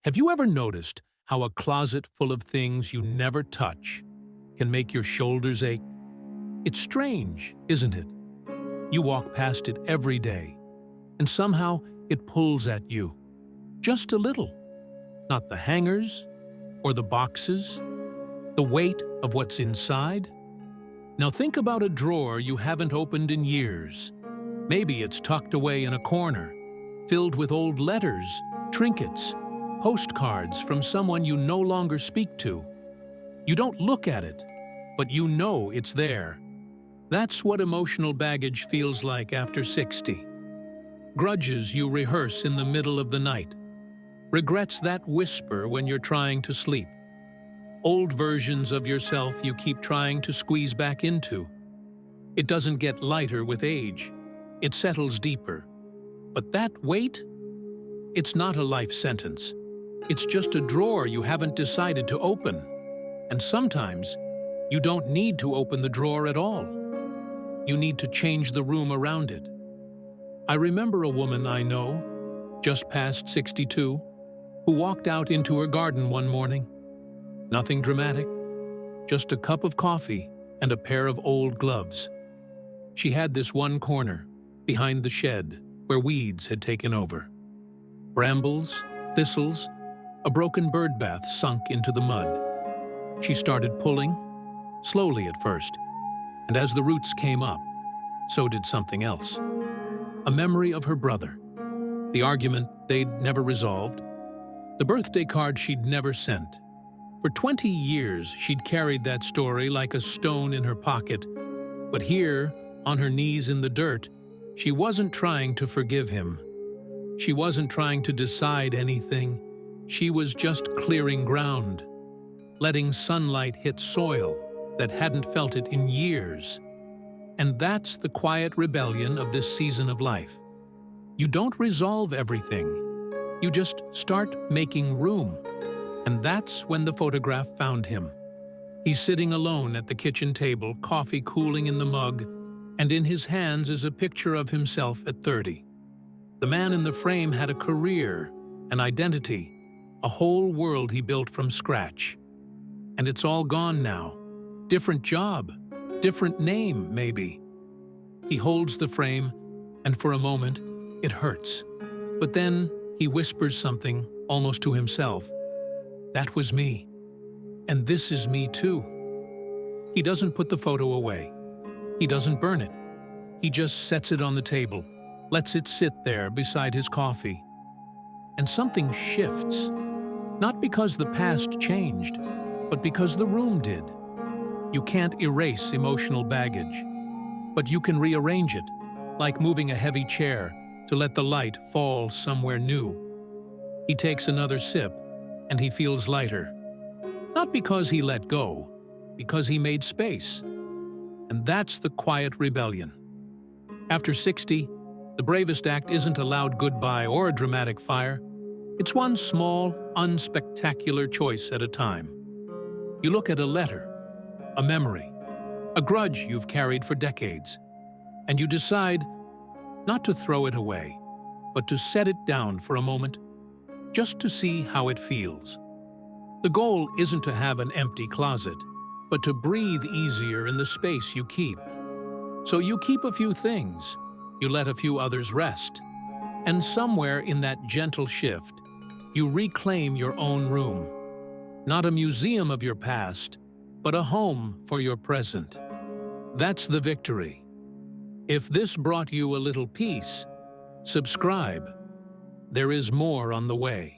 Have you ever noticed how a closet full of things you never touch can make your shoulders ache? It's strange, isn't it? You walk past it every day, and somehow it pulls at you. Just a little. Not the hangers or the boxes, the weight of what's inside. Now think about a drawer you haven't opened in years. Maybe it's tucked away in a corner, filled with old letters, trinkets, postcards from someone you no longer speak to. You don't look at it, but you know it's there. That's what emotional baggage feels like after 60. Grudges you rehearse in the middle of the night. Regrets that whisper when you're trying to sleep. Old versions of yourself you keep trying to squeeze back into. It doesn't get lighter with age. It settles deeper. But that weight? It's not a life sentence. It's just a drawer you haven't decided to open. And sometimes, you don't need to open the drawer at all. You need to change the room around it. I remember a woman I know, just past 62, who walked out into her garden one morning. Nothing dramatic, just a cup of coffee and a pair of old gloves. She had this one corner, behind the shed, where weeds had taken over. Brambles, thistles, a broken bird bath sunk into the mud. She started pulling, slowly at first, and as the roots came up, so did something else. A memory of her brother, the argument they'd never resolved, the birthday card she'd never sent. For 20 years, she'd carried that story like a stone in her pocket, but here, on her knees in the dirt, she wasn't trying to forgive him. She wasn't trying to decide anything. She was just clearing ground, letting sunlight hit soil that hadn't felt it in years. And that's the quiet rebellion of this season of life. You don't resolve everything. You just start making room. And that's when the photograph found him. He's sitting alone at the kitchen table, coffee cooling in the mug, and in his hands is a picture of himself at 30. The man in the frame had a career, an identity, a whole world he built from scratch. And it's all gone now. Different job, different name, maybe. He holds the frame, and for a moment, it hurts. But then he whispers something, almost to himself. That was me. And this is me too. He doesn't put the photo away. He doesn't burn it. He just sets it on the table, lets it sit there beside his coffee. And something shifts. Not because the past changed, but because the room did. You can't erase emotional baggage, but you can rearrange it, like moving a heavy chair to let the light fall somewhere new. He takes another sip, and he feels lighter. Not because he let go, because he made space. And that's the quiet rebellion. After 60, the bravest act isn't a loud goodbye or a dramatic fire. It's one small, unspectacular choice at a time. You look at a letter, a memory, a grudge you've carried for decades, and you decide not to throw it away, but to set it down for a moment, just to see how it feels. The goal isn't to have an empty closet, but to breathe easier in the space you keep. So you keep a few things, you let a few others rest, and somewhere in that gentle shift, you reclaim your own room. Not a museum of your past, but a home for your present. That's the victory. If this brought you a little peace, subscribe. There is more on the way.